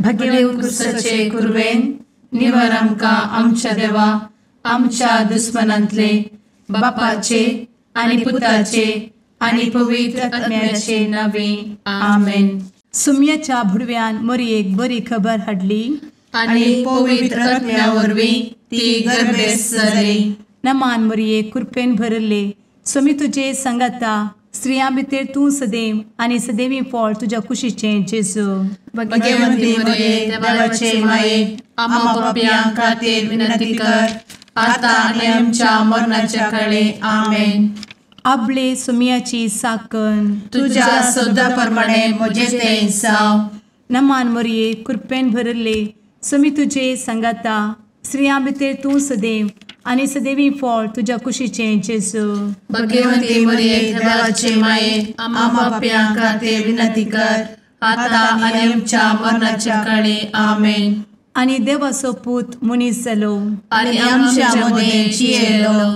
भगेवन कुर्साचे कुर्वेन निवार आमकां आमच्या देवा आमच्या दुस्मनांतले बापाचे आनी पुताचे आनी पवित्र आत्म्याचे नावे आमेन. सुम्याच्या भुडव्यान मरयेक बरी खबर हाडली आनी पवित्र आत्म्या वरवीं ती गर्भेस जाली. नमान मरयेक कृपेन भरले सुमी तुजे संगता स्त्रियां भितर तूं सदैव आनी सदैवी फळ तुज्या कुशीचें जेजू. भगवंती मरिये देवाचे माये आम्हा पाप्यां खातीर विनंती कर आता आनी आमच्या मरणाच्या काळी आमेन. आपले सुमयाची साकन तुझ्या सोदा प्रमाणे म्हजे तें जाव. नमान मरये कृपेन भरले सुमी तुजे संगता स्त्रियां भितर तूं सदैव आनी सदैवी फळ तुज्या कुशीचें जेजू. भगवंती मरिये देवाचे माये आम्हा पाप्यां खातीर विनंती कर आता आनी आमच्या मरणाच्या काळी आमेन. आनी देवाचो पूत मनीस जालो आनी आमच्या मदीं जियेलो.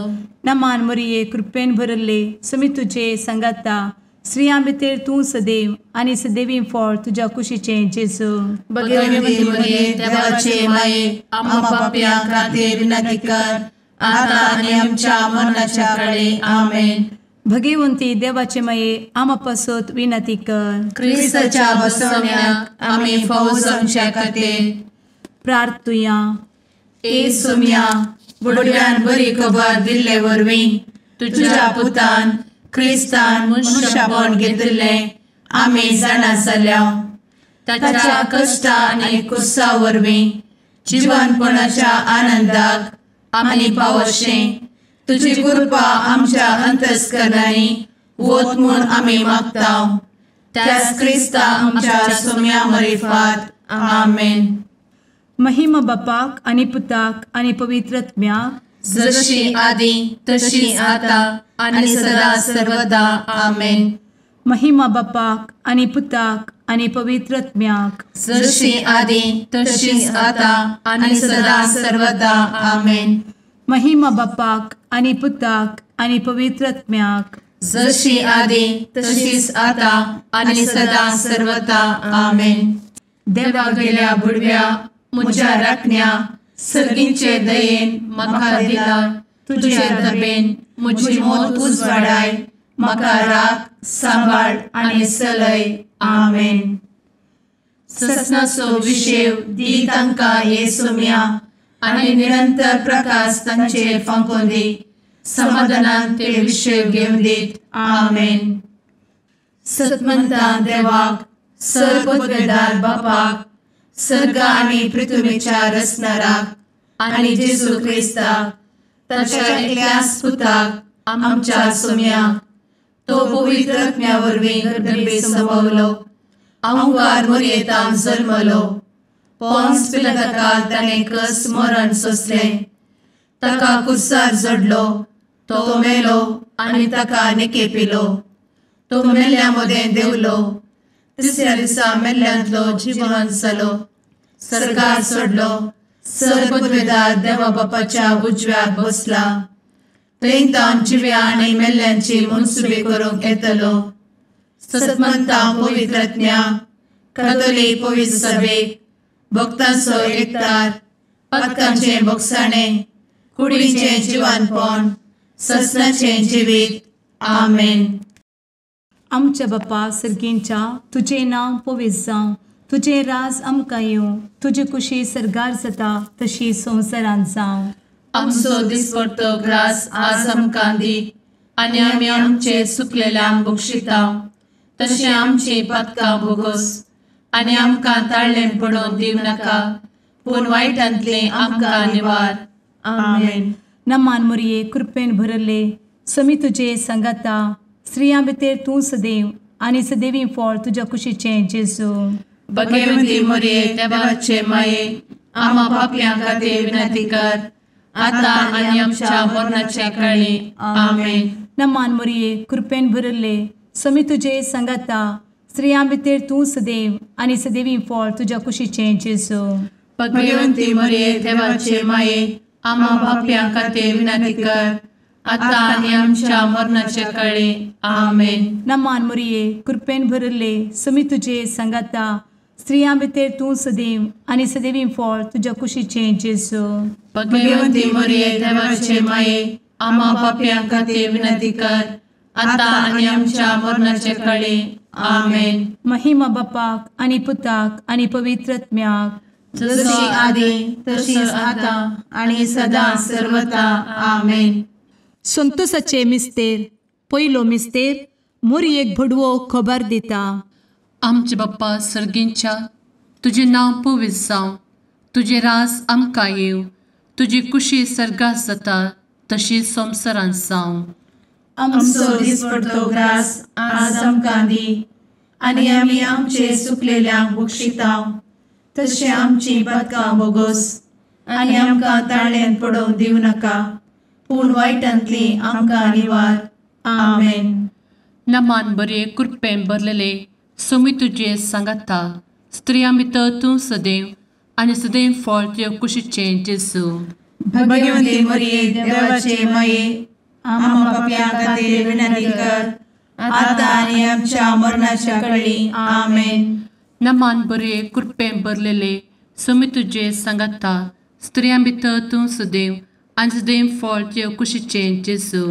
नमान मरये कृपेन भरले सुमी तुजे संगता स्त्रियां भितर तूं सदैव आनी सदैवी फळ तुज्या कुशीचें जेजू. भगवंती मरिये देवाचे माये आम्हा पाप्यां खातीर विनंती कर आता आनी आमच्या मरणाच्या काळी आमेन. भगवंती देवाचे माये आमा पासत विनंती कर. क्रिस्ताच्या बसवण्याक आमी फावो जावच्या खातीर प्रार्थुया. ए सुम्या बुडव्यान बरी खबर दिल्ले वरवीं तुज्या पुतान क्रिस्तान मनशापण घेतिल्लें आमी जाणा जाल्या. ताच्या कश्टा आनी कुर्सा वरवीं जिवनपणाच्या आनंदाक आमी पावशें तुजी कृपा आमच्या अंतस्करणांनी वत म्हूण आमी मागतांव. त्याच क्रिस्ता आमच्या सुम्या मरिफात आमेन. महिमा बापाक आनी पुताक आनी पवित्र आत्म्याक जशी आदी तशी आता आनी सदा सर्वदा आमेन. महिमा बापाक आनी पुताक आनी पवित्र आत्म्याक जशी आदी तशीच आता आनी सदा सर्वदा आमेन. महिमा बापाक आनी पुताक आनी पवित्र आत्म्याक जशी आदी तशीच आता आनी सदा सर्वदा आमेन. देवा गेल्या बुडव्या म्हज्या राखण्या सर्गींचे दयेन म्हाका दिला तुजे दबेन म्हजी मोत उजवाडाय म्हाका राख सांबाळ आनी चलय आमेन. ससनाचो विशेव दी तांकां हे सुम्या आनी निरंतर प्रकाश तांचेर फांकून दी. समाधानान ते विशेव घेवन दीत आमेन. सतमंता देवाक सर्वपदवेदार बापाक सर्ग आनी पृथ्वीच्या रचणाराक आनी जेजू क्रिस्ताक ताच्या एकल्याच पुताक आमच्या सुम्याक तो पवित्र आत्म्या वरवीं गर्भे संभवलो. अंगार मरयेंत जल्मलो. पोन्स पिलाताकाल ताणें कस मरण सोंसलें. ताका कुर्सार जडलो. तो मेलो आनी ताका निकेपिलो. तो मेल्ल्या मदें देंवलो. तिसऱ्या दिसा मेल्ल्यांतलो जिवंत जालो. सर्गार चडलो. सर्वपदवेदार देवा बापाच्या उजव्याक बसला. थंय जिव्या आनी मेल्ल्यांची मनसुबी करूंक येतलो. सतमंता पवित्र आत्म्या कातोलीक पवित्र सभेक भक्तांचो एकठार पातकांचें भोगसाणें कुडीचें जिवनपण ससनाचें जिवीत आमेन. आमच्या बापा सर्गींच्या तुजें नांव पवित्र जावं. तुजें राज आमकां येवं. तुजी कुशी सर्गार जाता तशी संवसारांत जावं. आमचो दिसपडटो ग्रास आज आमकां दी आनी आमी आमचे चुकलेल्यांक बक्षितांव. तशें आमची पातकां भोगोस आनी आमकां ताळ्ळें पडोवन दिव नाका पूण वायटांतलें आमकां निवार आमेन. नमान मरये कृपेन भरले समी तुजे संगता स्त्रियां भितर तूं सदैव आनी सदैवी फळ तुज्या कुशीचें जेजू. भगवंती मरिये देवाचे माये आम्हा पाप्यां खातीर विनंती कर आता आनी आमच्या मरणाच्या काळी आमेन. नमान मरये कृपेन भरले समी तुजे संगता स्त्रियां भितर तूं सदैव आनी सदैवी फळ तुज्या कुशीचें जेजू. भगवंती मरिये देवाचे माये आम्हा पाप्यां खातीर विनंती कर आता आनी आमच्या मरणाच्या काळी आमेन. नमान मरये कृपेन भरले समी तुजे संगता स्त्रियां भितर तूं सदैव आनी सदैवी फळ तुज्या कुशीचें जेजू. भगवंती मरिये देवाचे माये, आम्हा पाप्यां खातीर विनंती कर, आता आनी आमच्या मरणाचे काळी. आमेन. महिमा बापाक आनी पुताक आनी पवित्र आत्म्याक, जशी आदी तशीच आता आणि सदा सर्वदा. आमेन. संतोसाचे मिस्तेर. पयलो मिस्तेर. मोरयेक भडवो खबर दिता. आमचे बाप्पा सर्गींच्या, तुझे नाव पवित्र जावं, तुझे राज आमकां येवं, तुजी कुशी सर्गात जाता तशी संवसारांत जावं. आमचो दिसपडटो ग्रास आज आमकां दी, आनी आमी आमचे सुकलेल्यांक बक्षितांव, तशें आमची पातकां बोगोस आनी आमकां ताळ्यान पडोवंक दिवं नाका, पूण वायटांतली आमकां निवार. आमेन. नमान बरे कृपेन भरलेले सोमी तुजे सांगाता, स्त्रियां भितर तूं सदैव आनी सदैव फळ तुज्या कुशीचें जेजू. भगवंती मरिये देवाचे माये, आम्हा पाप्यां खातीर विनंती कर, आता आनी आमच्या मरणाच्या काळी. आमेन. नमान बरे कृपेन भरलेले सोमी तुजे सांगाता, स्त्रियां भितर तूं सदैव आनी सदैव फळ तुज्या कुशीचें जेजू.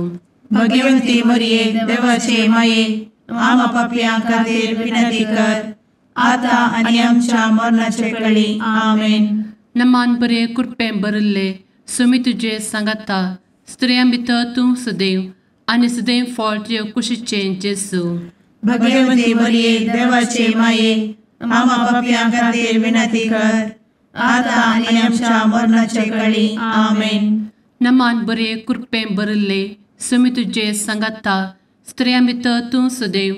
भगवंती मरिये देवाचे माये, आम्हा पाप्यां खातीर विनंती कर, आता आनी आमच्या मरणाचे काळी. आमेन. नमान बरे कृपेन भरले सोमी तुजे सांगाता, स्त्रियां भितर तूं सदैव आनी सदैव फळ तुज्या कुशीचें जेजू. भगवंती मरिये देवाचे माये, आम्हा पाप्यां खातीर विनंती कर, आता आनी आमच्या मरणाचे काळी. आमेन. नमान बरे कृपेन भरले सोमी तुजे सांगाता, स्त्रियां भितर तूं सदैव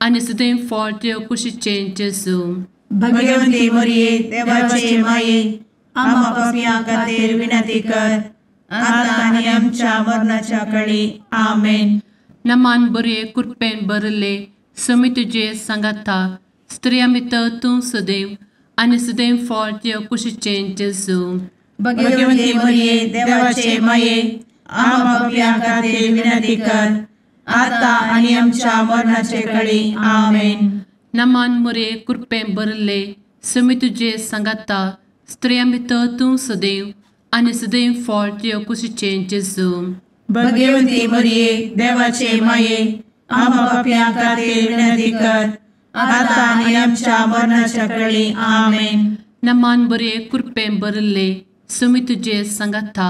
आनी सदैव फळ तुज्या कुशीचें जेजू. भगवंती मरिये देवाचे माये, आम्हा पाप्यां खातीर विनंती कर, आता आनी आमच्या मरणाच्या काळी. आमेन. नमान बरे कृपेन भरले सोमी तुजे सांगाता, स्त्रियां भितर तूं सदैव आनी सदैव फळ तुज्या कुशीचें जेजू. भगवंती मरिये देवाचे माये, आम्हा पाप्यां खातीर विनंती कर, आता आनी आमच्या मरणाचे काळी. आमेन. नमान बरे कृपेन भरले सोमी तुजे सांगाता, स्त्रियां भितर तूं सदैव आनी सदैव फळ तुज्या कुशीचें जेजू. भगवंती मरिये देवाचे माये, आम्हा पाप्यां खातीर विनंती कर, आता आनी आमच्या मरणाच्या काळी. आमेन. नमान बरे कृपेन भरले सोमी तुजे सांगाता,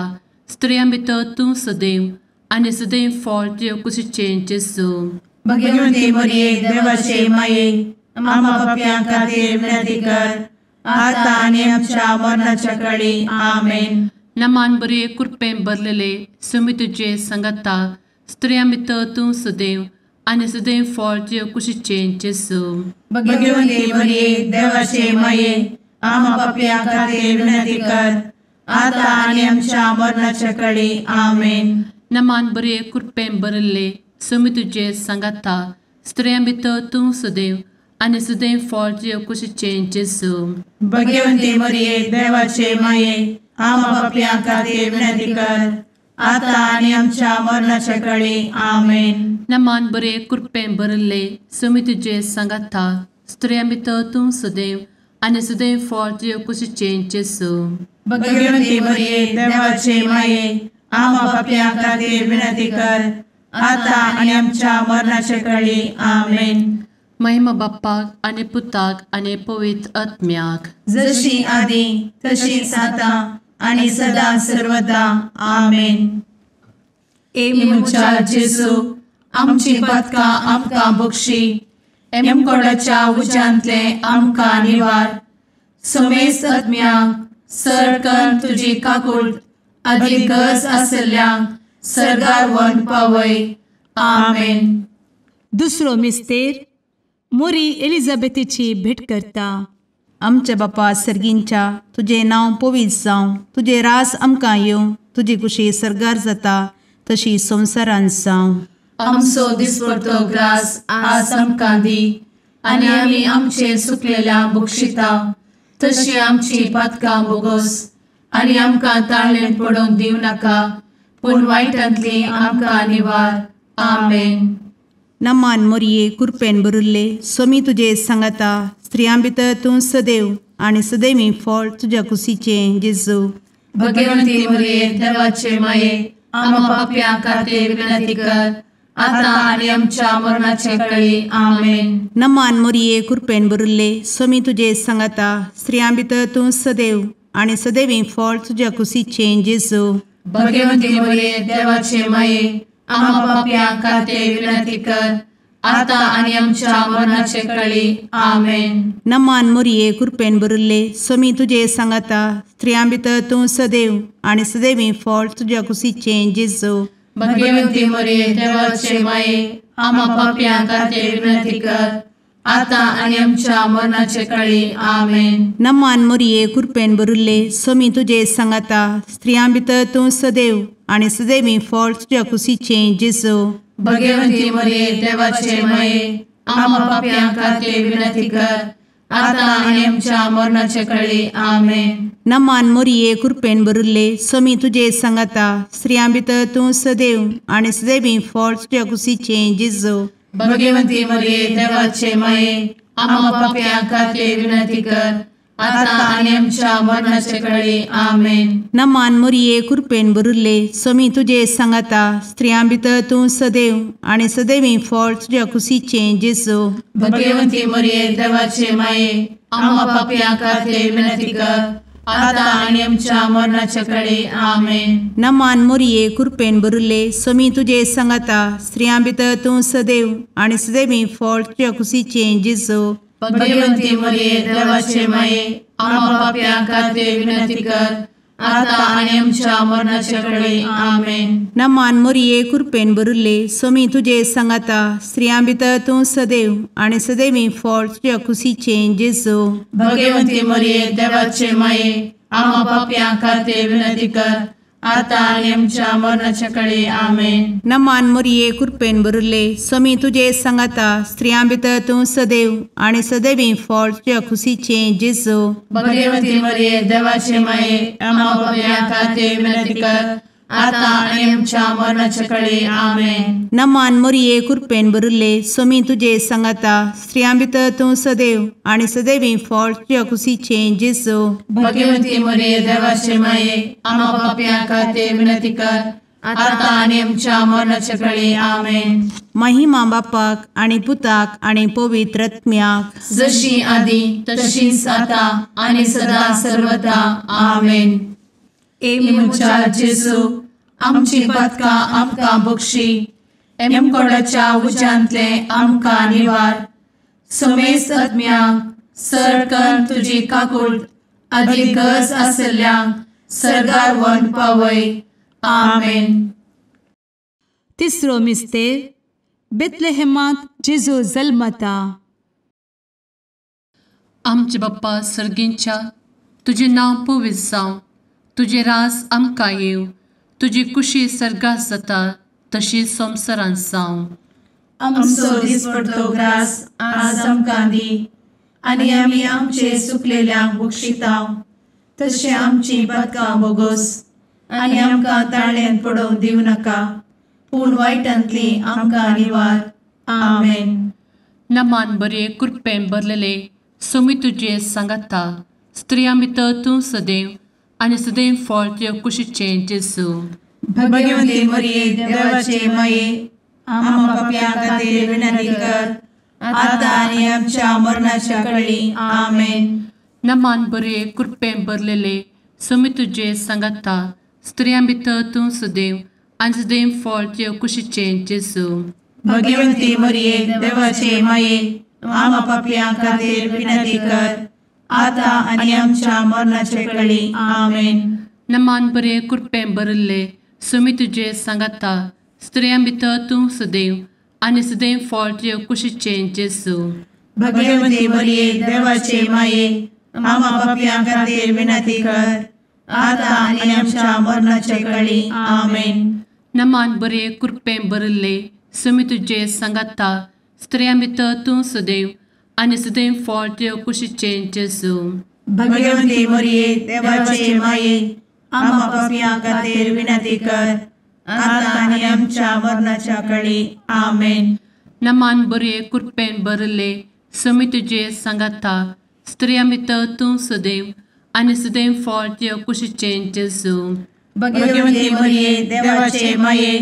स्त्रियां भितर तूं सदैव आनी सदैव फळ तुज्या कुशीचें जेजू. भगवंती मरिये देवाचे माये, आम्हा पाप्यां खातीर विनंती कर, आता आनी आमच्या मरणाच्या काळी. आमेन. नमान बरे कृपेन भरलेले सोमी तुजे सांगाता, स्त्रियां भितर तूं सदैव आनी सदैव फळ तुज्या कुशीचें जेजू. भगवंती मरिये देवाचे माये, आम्हा पाप्यां खातीर विनंती कर, आता आनी आमच्या मरणाच्या काळी. आमेन. नमान बरे कृपेन भरले सोमी तुजे सांगाता, स्त्रियां भितर तूं सदैव आनी सदैव फळ तुज्या कुशीचें जेजू. भगवंती मरिये देवाचे माये, आम्हा पाप्यां खातीर विनंती कर, आता आनी आमच्या मरणाच्या काळी. आमेन. नमान बरे कृपेन भरले सोमी तुजे सांगाता, स्त्रियां भितर तूं सदैव आनी सदैव फळ तुज्या कुशीचें जेजू. भगवंती मरिये देवाचे माये, आम्हा पाप्यां खातीर विनंती कर, आता आनी आमच्या मरणाच्या काळी. आमेन. महिमा बाप्पाक आनी पुताक आनी पवित्र आत्म्याक, जशी आदी तशीच आता आनी सदा सर्वदा. आमेन. मुचा जेजू, आमची पातकां आमकां बक्षी, एमकोडाच्या उज्यांतले आमकां निवार. समेस्त आत्म्यांक सरकन तुजी काकूट, आदी गरज आसल्ल्यांक सर्गार व्हरून पावय. आमेन. दुसरो मिस्तेर. मोरी एलिझाबेथीची भेट करता. आमचे बापा सर्गींच्या, तुझे नाव पवित्र जावं, तुझे रास आमकां येवं, तुजी कुशी सर्गार जाता तशी संवसारांत जावं. आमचो दिसपडटो ग्रास आज आमकां दी, आनी आमी आमचे सुकलेल्यांक बक्षितांव, तशी आमची पातकां बोगोस आनी आमकां ताळ्यान पडोवंक दिवं नाका, पूण वायटांतली आमकां निवार. आमेन. नमान मोरये कृपेन भरुल्ले सोमी तुजे सांगाता, स्त्रियां भितर तूं सदैव आणि सदैवी फळ तुझ्या कुशीचें जेजू. भगवंती मरिये देवाचे माये आम्हा पाप्यां खातीर विनंती कर आता आणि आमच्या मरणाचे काळी आमेन. नमान मोरये कृपेन भरिल्ले स्वामी तुजे सांगाता स्त्रियां भितर तूं सदैव आणि सदैवी फळ तुझ्या कुशीचें जेजू. भगवंती मरिये देवाचे माये आम्हा पाप्यां खातीर विनंती कर आता आणि आमच्या मरणाचे काळी आमेन. नमान मोरये कृपेन भरिल्ले स्वामी तुजे सांगाता स्त्रियां भितर तूं सदैव आणि सदैवी फळ तुझ्या कुशीचें जेजू. भगवंती मरिये देवाचे माये आम्हा पाप्यां खातीर विनंती कर आता आणि आमच्या मरणाचे काळी आमेन. नमान मोरये कृपेन भरिल्ले स्वामी तुजे सांगाता स्त्रियां भितर तूं सदैव आणि सदैवी फळ तुझ्या कुशीचें जेजू. भगवंती मरिये देवाचे माये आम्हा पाप्यां खातीर विनंती कर आता आणि आमच्या मरणाचे काळी आमेन. नमान मोरये कृपेन भरिल्ले स्वामी तुजे सांगाता स्त्रियां भितर तूं सदैव आणि सदैवी फळ तुझ्या कुशीचें जेजू. भगवंती मरिये देवाचे माये आम्हा पाप्यां खातीर विनंती कर आता आणि आमच्या मरणाचे काळी आमेन. नमान मोरये कृपेन भरिल्ले स्वामी तुजे सांगाता स्त्रियां भितर तूं सदैव आणि सदैवी फळ तुझ्या कुशीचें जेजू. भगवंती मरिये देवाचे माये आम्हा पाप्यां खातीर विनंती कर आता आणि आमच्या मरणाचे काळी आमेन. नमान मोरये कृपेन भरिल्ले स्वामी तुजे सांगाता स्त्रियां भितर तूं सदैव आणि सदैवी फळ तुझ्या कुशीचें जेजू. भगवंती मरिये देवाचे माये आम्हा पाप्यां खातीर विनंती कर आता आणि आमच्या मरणाचे काळी आमेन. नमान मोरये कृपेन भरिल्ले स्वामी तुजे सांगाता स्त्रियां भितर तूं सदैव आणि सदैवी फळ तुझ्या कुशीचें जेजू. भगवंती मरिये देवाचे माये आम्हा पाप्यां खातीर विनंती कर आता आणि आमच्या मरणाच्या काळी आमेन. नमान मोरये कृपेन भरिल्ले स्वामी तुजे सांगाता स्त्रियां भितर तूं सदैव आणि सदैवी फळ तुझ्या कुशीचें जेजू. भगवंती मरिये देवाचे माये आम्हा पाप्यां खातीर विनंती कर आता आणि आमच्या मरणाच्या काळी आमेन. नमान मोरये कृपेन भरिल्ले स्वामी तुजे सांगाता स्त्रियां भितर तूं सदैव आणि सदैवी फळ तुझ्या कुशीचें जेजू. भगवंती मरिये देवाचे माये आम्हा पाप्यां खातीर विनंती कर आता आणि आमच्या मरणाच्या काळी आमेन. महिमा बापाक आणि पुताक आणि पवित्र आत्म्याक जशी आधी तशीच आता आणि सदा सर्वदा आमेन. एमच्या जेजू आमची पदकां आमकां बक्षी एमकोडाच्या उज्यांतले आमकां निवार. समेस्त आत्म्यांक सरकन तुजी काकूट अधिक गरज आसल्ल्यांक सरगार व्हरून पावय. आमेन. तिसरो मिस्तेर बेतलेहेमांत जेजू जल्मता. आमचे बाप्पा सर्गींच्या तुजें नांव पवित्र जावं तुजें रास आमकां येव तुजी कुशी सर्गास जाता तशी संवसारांत जावं. आमचो दिसपडटो ग्रास आज आमकां दी आनी आमी आमचे सुकलेल्यांक बक्षितांव तशें आमची पदकां बोगोस आनी आमकां ताळ्यान पडोवंक दिवं नाका पूण वायटांतली आमकां निवार. आमेन. नमान बरे कृपेन भरलेले सोमी तुजे सांगाता स्त्रियां भितर तूं सदैव आनी सदैव फळ तुज्या कुशीचें जेजू. भगवंती मरिये देवाचे माये आम्हा पाप्यां खातीर विनंती कर आता आनी आमच्या मरणाच्या काळी आमेन. नमान बरे कृपेन भरलेले सोमी तुजे सांगाता स्त्रियां भितर तूं सदैव आनी सदैव फळ तुज्या कुशीचें जेजू. भगवंती मरिये देवाचे माये आम्हा पाप्यां खातीर विनंती कर आता आनी आमच्या मरणाचे काळी आमेन. नमान बरे कृपेन भरले सोमी तुजे सांगाता स्त्रियां भितर तूं सदैव आनी सदैव फळ तुज्या कुशीचें जेजू. भगवंती मरिये देवाचे माये आम्हा पाप्यां खातीर विनंती कर आता आनी आमच्या मरणाचे काळी आमेन. नमान बरे कृपेन भरले सोमी तुजे सांगाता स्त्रियां भितर तूं सदैव आनी सदैव फळ तुज्या कुशीचें जेजू. भगवंती मरिये देवाचे माये आम्हा पाप्यां खातीर विनंती कर आता आनी आमच्या मरणाच्या काळी आमेन. नमान बरे कृपेन भरले सुमी तुझे सांगाता स्त्रियां भितर तूं सदैव आनी सदैव फळ तुझ्या कुशीचें जेजू. भगवंती मरिये देवाचे माये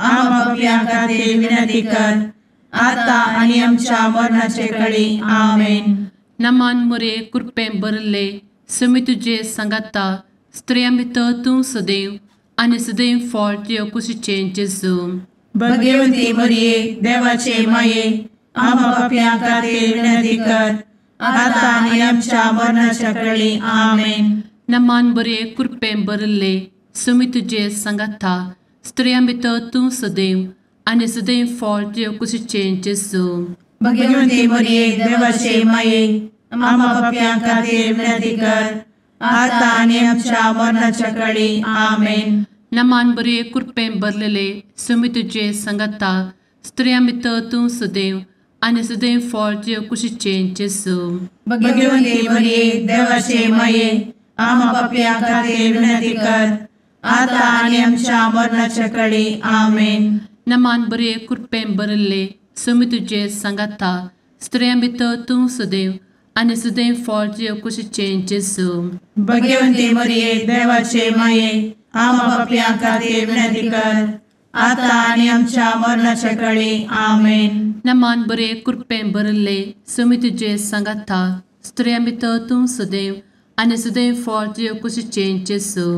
आम्हा पापियां खातीर विनंती कर आता आनी आमच्या मरणाचे काळी आमेन. नमान मोरे कृपें भरले सुमी तुझे सांगाता स्त्रियां भितर तूं सदैव आनी सदैव फळ तुझ्या कुशीचें जेजू. भगवंती मरिये देवाचे माये आम्हा पापियां खातीर विनंती कर आता आनी आमच्या मरणाच्या काळी आमेन. नमान बरे कृपें भरले सुमी तुझे सांगाता स्त्रियां भितर तूं सदैव आनी सदैव फळ तुझ्या कुशीचें जेजू. भगवंती मरिये देवाचे माये आम्हा पापियां खातीर विनंती कर आता आनी आमच्या मरणाच्या काळी आमेन. नमान बरे कृपें भरलेले सुमी तुझे सांगाता स्त्रियां भितर तूं सदैव आनी सदैव फळ तुझ्या कुशीचें जेजू. भगवंती मरिये देवाचे माये आम्हा पापियां खातीर विनंती कर आता आनी आमच्या मरणाच्या काळी आमेन. नमान बरे कृपें भरले सुमी तुझे सांगाता स्त्रियां भितर तूं सदैव आनी सदैव फळ तुझ्या कुशीचें जेजू. भगवंती मरिये देवाचे माये आम्हा पापियां खातीर विनंती कर आता आनी आमच्या मरणाच्या काळी आमेन. नमान बरे कृपें भरले सुमी तुझे सांगाता स्त्रियां भितर तूं सदैव आनी सदैव फळ तुझ्या कुशीचें जेजू.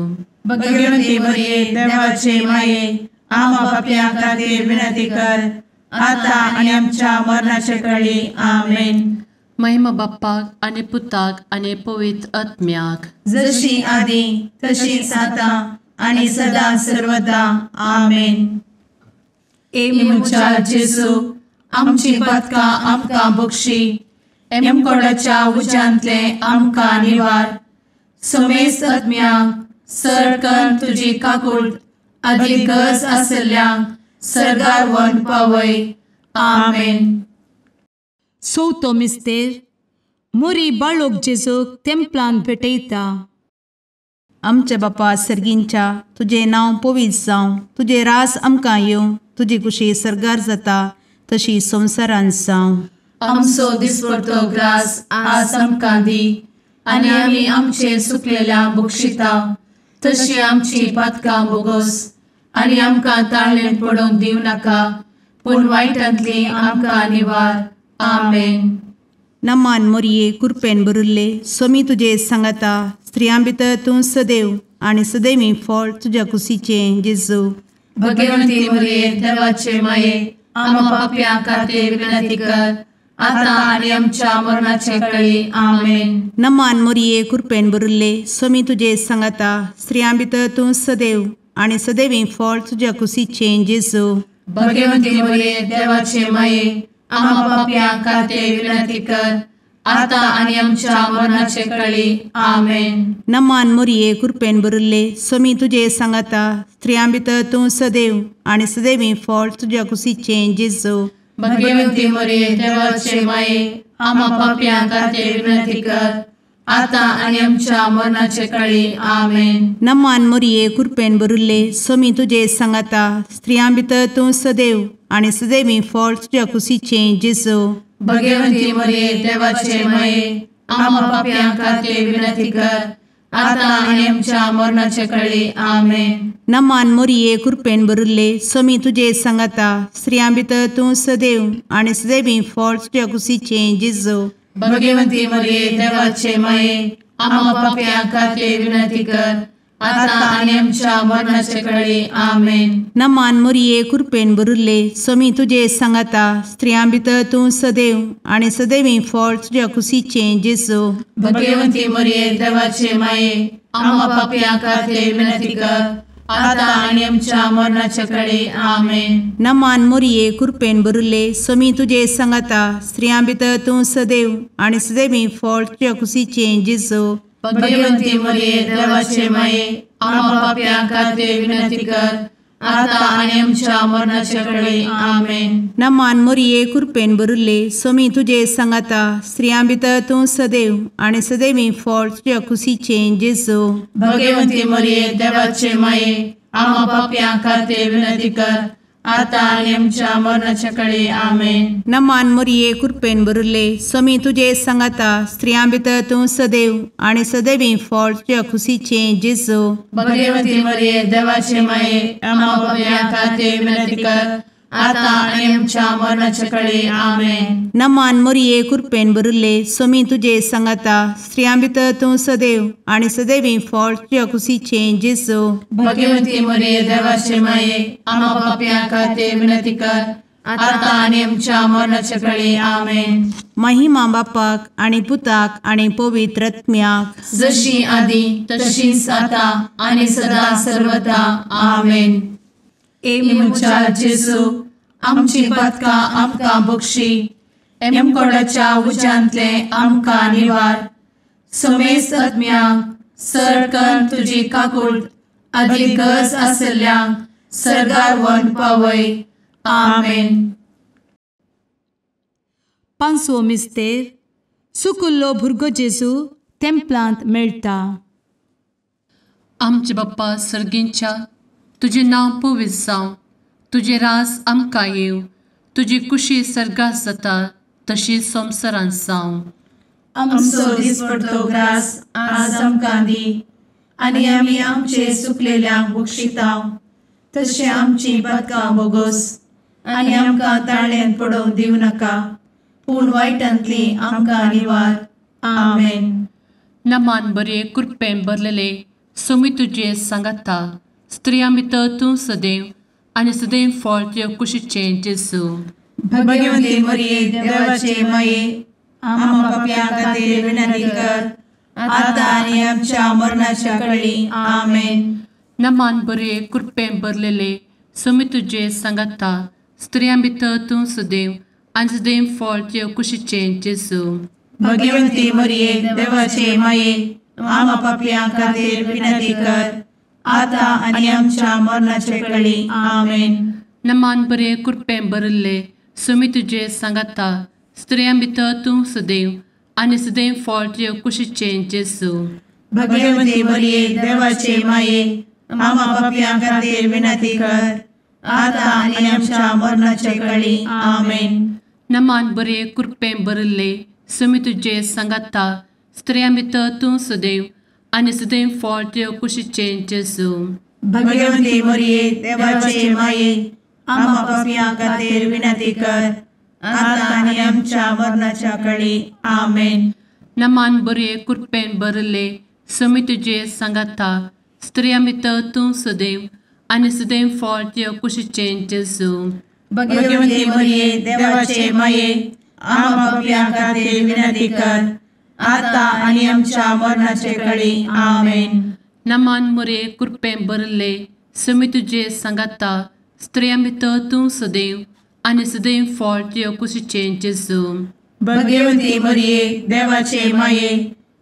भगवंती मरिये देवाचे माये आम्हा पापियां खातीर विनंती कर आता आनी आमच्या मरणाच्या काळी आमेन. महिमा बाप्पाक आनी पुताक आनी पवित्र आत्म्याक जशी आदी तशीच आता आनी सदा सर्वदा आमेन. मुचा जेजू आमची पदकां आमकां बक्षी एमकोडाच्या उज्यांतले आमकां निवार. समेस्त आत्म्यांक सरकन तुजी काकूट अधिक गरज आसल्यांक सरगार व्हरून पावय. आमेन. चवथो मिस्तेर मोरी बाळोक जेजूक तेंपलांत भेटयता. आमचे बापा सर्गींच्या तुझे नांव पवित्र जावं, तुझे रास आमकां येवं, तुजी कुशी सरगार जाता तशी संवसारांत जावं. आमचो दिसपडटो ग्रास आज आमकां दी आनी आमी आमचे सुकलेल्यांक बक्षिता तशी आमची पातकां बोगोस आनी आमकां ताळ्ळेंत पडोवंक दिवं नाका पूण वायटांतली आमकां निवार. आमेन. नमान मोरये कृपेन भरिल्ले सोमी तुजे सांगाता स्त्रियां भितर तूं सदैव आनी सदैवी फळ तुज्या कुशीचें जेजू. भगवंती मरिये देवाचे माये आम्हा पाप्यां खातीर विनंती कर आता आनी आमच्या मरणाचे काळी. आमेन. नमान मोरये कृपेन भरिल्ले सोमी तुजे सांगाता स्त्रियां भितर तूं सदैव आनी सदैवी फळ तुज्या कुशीचें जेजू. भगवंती मरिये देवाचे माये आम्हा पाप्यां खातीर विनंती कर आता आनी आमच्या मरणाचे काळी. आमेन. नमान मोरये कृपेन भरिल्ले सोमी तुजे सांगाता स्त्रियां भितर तूं सदैव आनी सदैवी फळ तुज्या कुशीचें जेजू. भगवंती मरिये देवाचे माये आम्हा पाप्यां खातीर विनंती कर आता आनी आमच्या मरणाचे काळी. आमेन. नमान मोरये कृपेन भरिल्ले सोमी तुजे सांगाता स्त्रियां भितर तूं सदैव आनी सदैवी फळ तुज्या कुशीचें जेजू. भगवंती मरिये देवाचे माये आम्हा पाप्यां खातीर विनंती कर आता आनी आमच्या मरणाचे काळी. आमेन. नमान मोरये कृपेन भरिल्ले सोमी तुजे सांगाता स्त्रियां भितर तूं सदैव आनी सदैवी फळ तुज्या कुशीचें जेजू. भगवंती मरिये देवाचे माये आम्हा पाप्यां खातीर विनंती कर आता आनी आमच्या मरणाचे काळी. आमेन. नमान मोरये कृपेन भरिल्ले सोमी तुजे सांगाता स्त्रियां भितर तूं सदैव आनी सदैवी फळ तुज्या कुशीचें जेजू. भगवंती मरिये देवाचे माये आम्हा पाप्यां खातीर विनंती कर आता आनी आमच्या मरणाचे काळी. आमेन. नमान मोरये कृपेन भरिल्ले सोमी तुजे सांगाता स्त्रियां भितर तूं सदैव आनी सदैवी फळ तुज्या कुशीचें जेजू. भगवंती मरिये देवाचे माये आम्हा पाप्यां खातीर विनंती कर आता आनी आमच्या मरणाचे काळी. आमेन. नमान मोरये कृपेन भरिल्ले सोमी तुजे सांगाता स्त्रियां भितर तूं सदैव आनी सदैवी फळ तुज्या कुशीचें जेजू. भगवंती मरिये देवाचे माये आम्हा पाप्यां खातीर विनंती कर आता आणि आमच्या मरणाच्या काळी आमेन. नमान मोरये कृपेन बरुले स्वामी तुझे सांगाता स्त्रियां भितर तूं सदैव आणि सदैवी फळ तुझ्या खुशीचे जेजू. भगवती मरिये देवाचे माये आम्हा पापियां खातीर विनंती कर, आता आणि आमच्या मरणाच्या काळी आमेन. नमान मोरये कृपेन बरुले स्वामी तुझे सांगाता स्त्रियां भितर तूं सदैव आणि सदैवी फळ तुझ्या खुशीचे जेजू. भगवती मरिये देवाचे माये आम्हा पापियां खातीर विनंती कर, आता आणि आमच्या मरणाच्या काळी आमेन. महिमा बापाक आणि पुताक आणि पवित्र आत्म्याक जशी आधी तशीच आता आणि सदा सर्वदा आमेन. एमुच्या जेजू आमची पदकां आमकां बक्षी, एमकोडाच्या उज्यांतले आमकां निवार. समेस्त आत्म्यांक सरकन तुजी काकूट अधिक गरज आसल्ल्यांक सर्गार व्हरून पावय. आमेन. पांचवो मिस्तेर सुकुल्लो भुरगो जेजू तेंपलांत मेळटा. आमचे बाप्पा सर्गींच्या तुझे नांव पवित्र जावं, तुझे रास आमकां येव, तुजी कुशी सर्गास जाता तशी संवसारांत जावं. आमचो दिसपडटो ग्रास आज आमकां दी, आनी आमी आमचे सुकलेल्यांक बक्षितांव. तशें आमची पदकां बोगोस आनी आमकां ताळ्यान पडोवंक दिवं नाका, पूण वायटांतली आमकां निवार. आमेन. नमान बरे कृपेन भरलेले स्वामी तुझे सांगाता स्त्रियां भितर तूं सदैव आणि सदैव फळ तुझ्या कुशीचे जेजू. भगवती मरिये देवाचे माये आम्हा पापियां खातीर विनंती कर, आता आनी आमच्या मरणाच्या काळी आमेन. नमान बरे कृपेन भरलेले स्वामी तुझे सांगाता स्त्रियां भितर तूं सदैव आणि सदैव फळ तुझ्या कुशीचे जेजू. भगवती मरिये देवाचे माये आम्हा पापियां खातीर विनंती कर, आता आनी आमच्या मरणाच्या काळी आमेन. नमान बरे कृपेन भरले स्वामी तुझे सांगाता स्त्रियां भितर तूं सदैव आणि सदैव फळ तुझ्या कुशीचे जेजू. भगवती मरिये देवाचे माये आम्हा पापियां खातीर विनंती कर, आता आनी आमच्या मरणाच्या काळी आमेन. नमान बरे कृपेन भरले स्वामी तुझे सांगाता स्त्रियां भितर तूं सदैव आणि सदैव फळ तुझ्या कुशीचे जेजू. भगवती मरिये देवाचे माये आम्हा पापियां खातीर विनंती कर, आता आनी आमच्या मरणाच्या काळी आमेन. नमान बरे कृपेन भरले स्वामी तुझे सांगाता स्त्रियां भितर तूं सदैव आणि सदैव फळ तुझ्या कुशीचे जेजू. भगवती मरिये देवाचे माये आम्हा पापियां खातीर विनंती कर, आता आनी आमच्या मरणाच्या काळी आमेन. नमान बरे कृपेन भरले स्वामी तुझे सांगाता स्त्रियां भितर तूं सदैव आणि सदैव फळ तुझ्या कुशीचे जेजू. भगवती मरिये देवाचे माये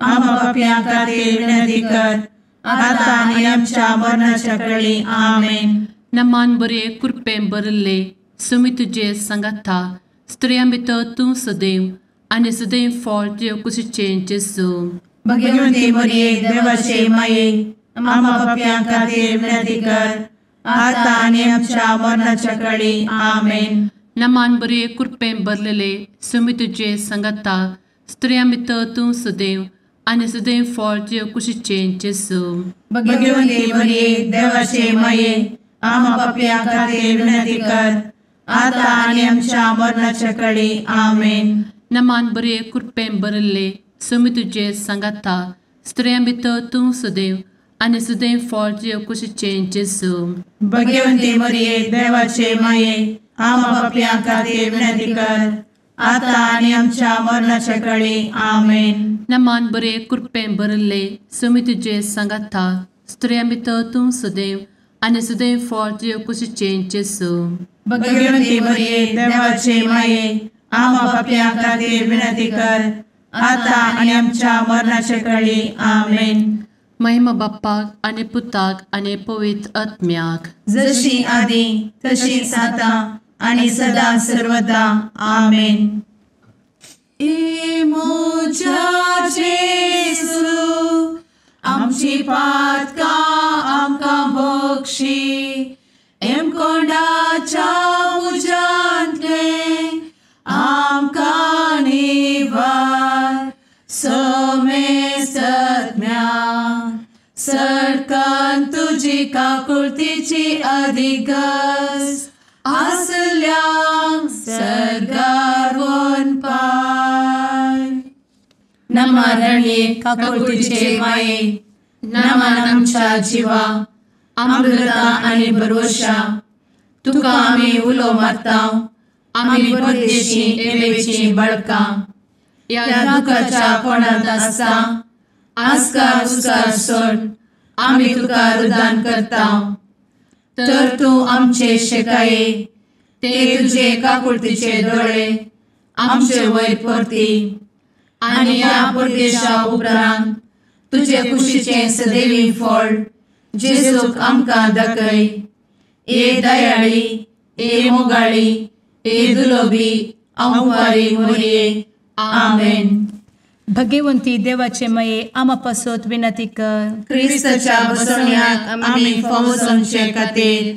आम्हा पापियां खातीर विनंती कर, आता आनी आमच्या मरणाच्या काळी आमेन. नमान बरे कृपेन भरले स्वामी तुझे सांगाता स्त्रियां भितर तूं सदैव आणि सदैव फळ तुझ्या कुशीचे जेजू. भगवती मरिये देवाचे माये आम्हा पापियां खातीर विनंती कर, आता आनी आमच्या मरणाच्या काळी आमेन. नमान बरे कृपेन भरलेले स्वामी तुझे सांगाता स्त्रियां भितर तूं सदैव आणि सदैव फळ तुझ्या कुशीचे जेजू. भगवती मरिये देवाचे माये आम्हा पापियां खातीर विनंती कर, आता आनी आमच्या मरणाच्या काळी आमेन. नमान बरे कृपेन भरले स्वामी तुझे सांगाता स्त्रियां भितर तूं सदैव आणि सदैव फळ तुझ्या कुशीचे जेजू. भगवती मरिये देवाचे माये आम्हा पापियां खातीर विनंती कर, आता आनी आमच्या मरणाच्या काळी आमेन. नमान बरे कृपेन भरले स्वामी तुझे सांगाता स्त्रियां भितर तूं सदैव आणि सदैव फळ तुझ्या कुशीचे जेजू. भगवती मरिये देवाचे माये आम्हा पापियां खातीर विनंती कर, आता आनी आमच्या मरणाच्या काळी आमेन. महिमा बाप्पाक आणि पुताक आणि पवित्र आत्म्याक जशी आधी तशीच आता आणि सदा सर्वदा आमेन. मोजा जेसू आमची पातकां आमकां बक्षी, एम कोंडाच्या तुजी काकुळतीची अधिगस आसल्या सरगार वन पाय. नमारणे काकुळतीचे माये नमान आमच्या जिवा अमृता आणि भरोशा तुका आम्ही उलो मारता. आम्ही परदेशी येवेची बळका या दुखाच्या कोणात असता आस्कार उस्कार सोड आम्ही तुका रुदान करता. तर तू आमचे शेकाये ते तुझे काकुळतीचे डोळे आमचे वयर परती आणि या परदेशा उपरांत तुझे कुशीचे सदैवी फळ जेजूक आमकां दाखय. ए दयाळी ए मोगाळी ए दुलोबी अंवारी मोरये. आमेन. भगवंती देवाचे मये आमापासोत विनंती कर. क्रिस्ताच्या बसवण्याक आम्ही फावो समचे खातीर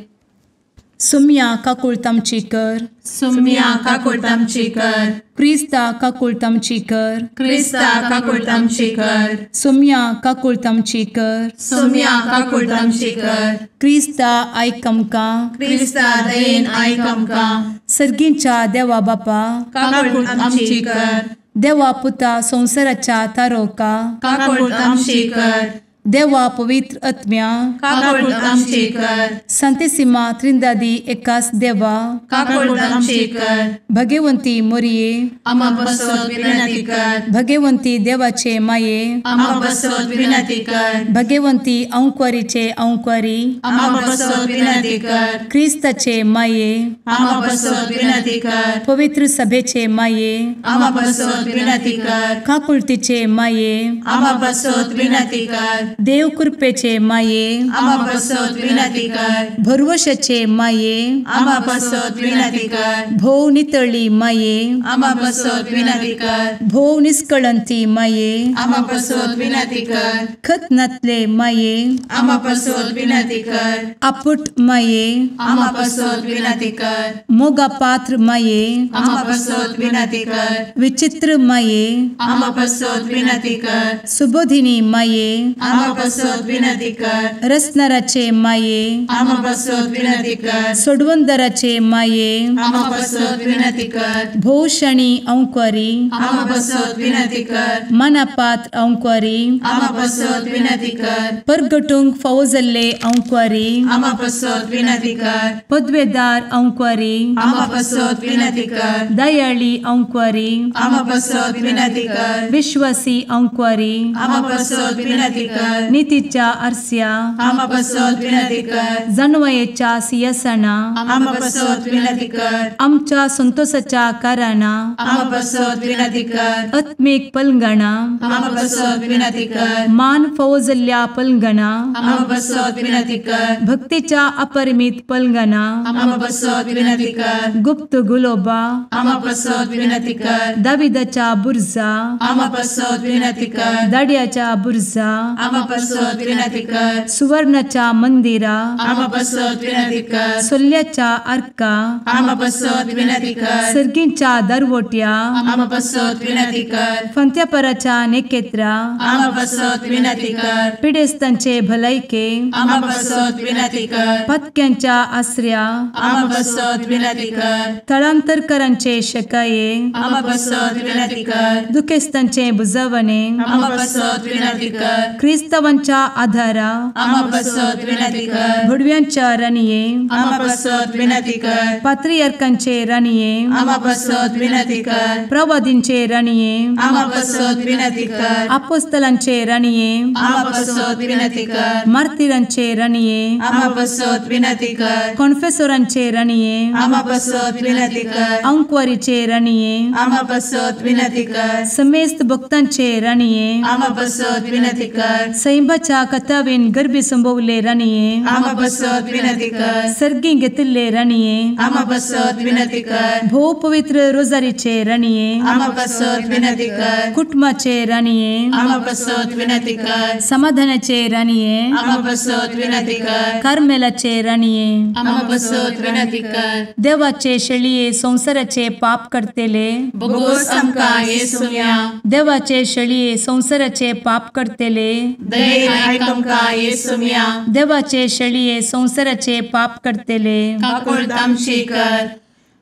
सुम्या काकुळतामची कर. सुम्या काकुळतामची कर. क्रिस्ता काकुळतामची कर. क्रिस्ता काकुळतामची कर. सुम्या काकुळतामची कर. सुम्या काकुळतामची कर. क्रिस्ता आयक आमकां. क्रिस्ता दयेन आयक आमकां. सर्गींच्या देवा बापा काकुळतामची कर. देवा पुता संसाराच्या तारोका काकुळतामची कर. देवा पवित्र आत्म्या काकुळतामची कर. सांतेसिमा त्रिंदादी एकाच देवा काकुळतामची कर. भगवंती मोरये आम्हा बसवत विनंती कर. भगवंती देवाचे माये आम्हा बसवत विनंती कर. भगवंती अंक्वारीचे अंक्वारी आम्हा बसवत विनंती कर. ख्रिस्ताचे माये आम्हा बसवत विनंती कर. पवित्र सभेचे माये आम्हा बसवत विनंती कर. काकुळतीचे माये आम्हा बसवत विनंती कर. देव कृपेचे माये आम्हा बसवत विनंती कर. भरवशाचे माये आम्हा बसवत विनंती कर. भोव नितळी माये आम्हा बसवत विनंती कर. भोव निष्कळंती माये आम्हा बसवत विनंती कर. खतनातले माये आम्हा बसवत विनंती कर. आपुट माये आम्हा बसवत विनंती कर. मोगा पात्र माये आम्हा बसवत विनंती कर. विचित्र माये आम्हा बसवत विनंती कर. सुबोधिनी माये आम्हा बसवत विनंती कर. रसनाराचे माये आम्हा बसवत विनंती कर. सोडवंदराचे माये आम्हा बसवत विनंती कर. भोषणी अंक्वारी आम्हा बसवत विनंती कर. मनापात्र अंक्वारी आम्हा बसवत विनंती कर. परगटूंक फौजल्ले अंक्वारी आम्हा बसवत विनंती कर. पदवेदार अंक्वारी आम्हा बसवत विनंती कर. दयाळी अंक्वारी आम्हा बसवत विनंती कर. विश्वासी अंक्वारी आम्हा बसवत विनंती कर. नीतीच्या आरस्या आम्हा बसवत विनंती कर. जाणवायेच्या सिंहासना आम्हा बसवत विनंती कर. आमच्या संतोषाच्या कारणा आम्हा बसवत विनंती कर. आत्मिक पलंगणा आम्हा बसवत विनंती कर. मान फौजल्ल्या पलंगणा आम्हा बसवत विनंती कर. भक्तीच्या अपरिमित पलंगणा आम्हा बसवत विनंती कर. गुप्त गुलोबा आम्हा बसवत विनंती कर. दाविदाच्या बुर्जा आम्हा बसवत विनंती कर. दाड्याच्या बुर्जा आम्हा बसवत विनंती कर. सुवर्णाच्या मंदिरा आम्हा बसवत विनंती कर. सोल्याच्या अर्का आम्हा बसवत विनंती कर. सर्गींच्या दरवोट्या आम्हा बसवत विनंती कर. फंत्यापराच्या नेकेत्रा आम्हा बसवत विनंती कर. पिडेस्तांचे भलायके आम्हा बसवत विनंती कर. पथक्यांच्या आश्रया आम्हा बसवत विनंती कर. स्थळांतरकरांचे शकाये आम्हा बसवत विनंती कर. दुखेस्तांचे बुजावणे आम्हा बसवत विनंती कर. ख्रिस्तवांच्या आधारा आम्हा बसवत विनंती कर. भडव्यांच्या राणीये आम्हा बसवत विनंती कर. पात्रियार्कांचे राणीये आम्हा बसवत विनंती कर. प्रवादींचे राणीये आम्हा बसवत विनंती कर. अपोस्तलांचे राणीये आम्हा बसवत विनंती कर. मार्तिरांचे राणीये आम्हा बसवत विनंती कर. कॉन्फेसोरांचे राणीये आम्हा बसवत विनंती कर. अंक्वारीचे राणीये आम्हा बसवत विनंती कर. समेस्त भक्तांचे राणीये आम्हा बसवत विनंती कर. सैंबाच्या कथावेन गर्भी संभवले राणीये आम्हा बसवत विनंती कर. सर्गी घेतले राणीये आम्हा बसवत विनंती कर. भो पवित्र रोजारीचे राणीये आम्हा बसवत विनंती कर. कुटुंबाचे राणीये आम्हा बसवत विनंती कर. समाधानाचे राणीये आम्हा बसवत विनंती कर. कार्मेलाचे राणीये आम्हा बसवत विनंती कर. देवाचे शेळीये संसाराचे पाप करतेले बोगोस आमकां येसूया. देवाचे शेळीये संसाराचे पाप करतेले दये आयक आमकां येसू मिया देवाचे शेळये संवसाराचे पाप करतेले काकूळ आमची कर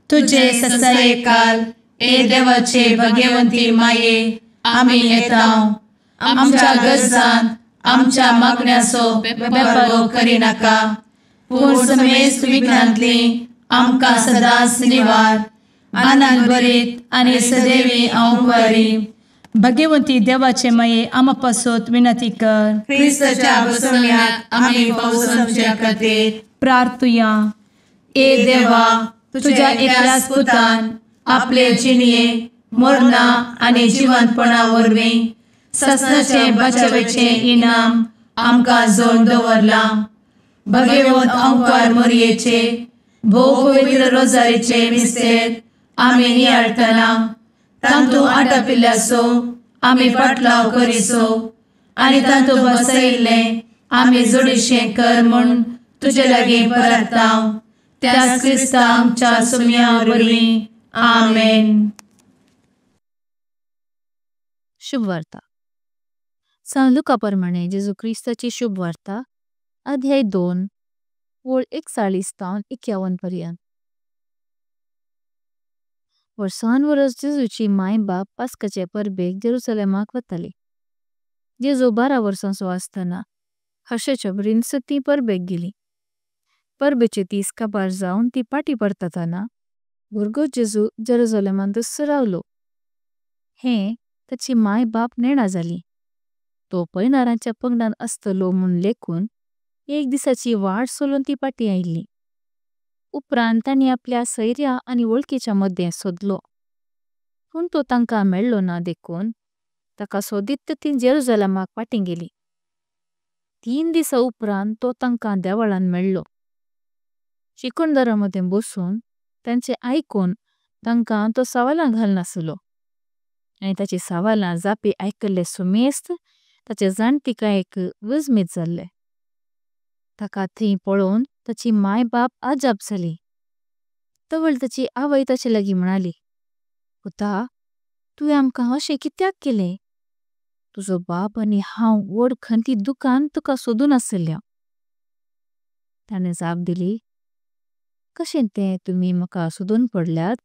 तुझे ससाये काल ए देवाचे भगवंती माये आमी येता आमच्या गरजांत आमच्या मागण्याचो बेपारो करी नाका पूण समेस्त विघ्नांतली आमकां सदांच निवार आनंद बरीत आनी सदैवी आंवकारी भगवंती देवाचे माये आमा पासत विनंती कर क्रिस्ताच्या बसवण्यात आमी पावस आमच्या खातीर प्रार्थुया ए देवा तुझ्या एकल्याच पुतान आपले जिणये मरणा आनी जिवंतपणा वरवीं ससनाचे बचावेचे इनाम आमकां जोड दवरला भगवंत आंवकार मोरयेचे भोव पवित्र रोजारीचे मिस्तेर आमी नियाळटना तांतू आटापिल्ल्याचो आमी पाटलाव करिसो आनी तांतू बसयिल्ले आमी जोडिशें कर म्हूण तुजे लागीं परतांव त्याच क्रिस्ता आमच्या सुम्या वरवीं आमेन. शुभ वार्ता सांत लुका प्रमाणे जेजू क्रिस्ताची शुभ वार्ता अध्याय 2 ओळ 41 तावन 51 पर्यंत. वर्सान वर्स जेजूची माय बाप पास्काचे परबेक जेरुसलेमाक वताली. जेजू 12 वर्सांचो आसतना हर्षाच्या बरीन ती परबेक गेली. परबेचे दीस काबार जावन ती पाटी परततना भुरगो जेजू जेरुसलेमांत रावलो. हें ताची माय बाप नेणा जाली. तो पैनारांच्या पंगडान आसतलो म्हूण लेखून एक दिसाची वाट सोलून ती पाटी आयिल्ली. उपरांत तांणी आपल्या सैर्या आनी वळखीच्या मदें सोदलो पूण तो तांकां मेळ्ळो ना देखून ताका सोदीत ती जेरुसलेमाक पाटी गेली. 3 दिसा उपरांत तो तांकां देवळान मेळ्ळो. शिकोंडदारा मदें बसून तांचे आयकून तांकां तो सवालां घालनासलो आनी ताची सवालां जापी आयकल्ले सुमेस्त ताचे जाणटी कांयक विस्मीत जाल्ले. ताका थंय पळोवन ताची माय बाप आजाप जाली. तवळ ताची आवय ताचे लागीं म्हणाली, पुता तुवें आमकां अशें कित्याक केलें? तुजो बाप आनी हांव वडखण ती दुकान तुका सोदून आसल्या. ताणें जाप दिली, कशें तें तुमी म्हाका सोदून पडल्यात?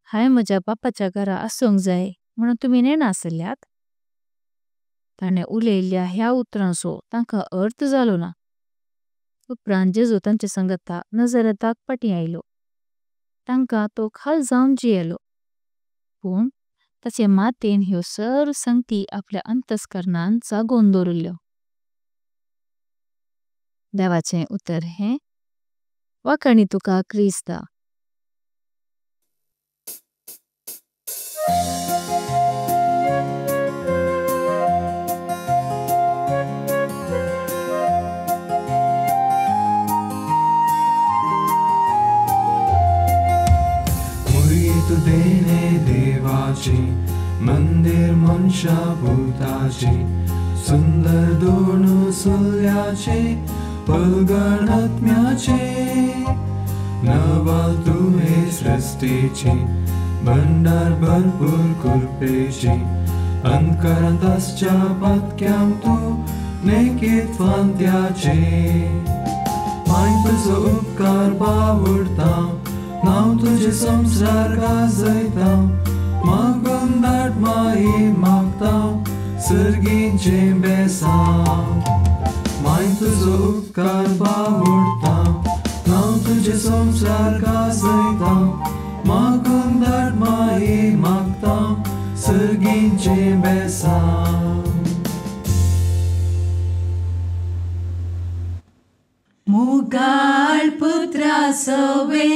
हांवें म्हज्या बापाच्या घरा आसूंक जाय म्हणून तुमी नेणा आसल्यात. ताणें उलयल्ल्या ह्या उतरांचो तांकां अर्थ जालो ना. उपरांत जेजू तांचे संगता नजरेताक पाटी आयलो. तांकां तो खाल जावन जियेलो. पूण ताचे मातेन ह्यो सर्व संगती आपल्या अंतस्करणान जागोवन दवरल्यो. देवाचें उतर हें वाखाणी तुका क्रिस्ता. तू देणे देवाचे मंदिर मनशा भूताचे सुंदर दोन सुल्याचे पलगण आत्म्याचे नवाल तू हे सृष्टीचे भंडार भरपूर कृपेचे अंधकारांत आसच्या पातक्याम तू नेकीत फांत्याचे माय तुजो उपकार बावडता नाव तुझे संसार गाजयता मागून दाट माये मागता सर्गींचे बेसांव माय तुजो उपकार बावडता नाव तुझे संसार गाजयता मागून दाट माये मागता सर्गींचे बेसांव. मुगाळ पुत्रा सवे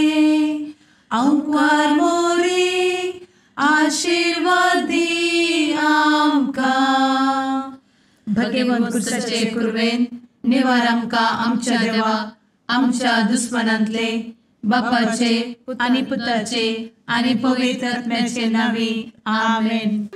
आंवकार मोरी आशीर्वाद दी आमकां. भगवंत क्रिस्ताचे कुरवेन निवार आमकां आमच्या देवा आमच्या दुस्मनांतले बापाचे आनी पुताचे आनी पवित्र आत्म्याचे नांवी आमेन.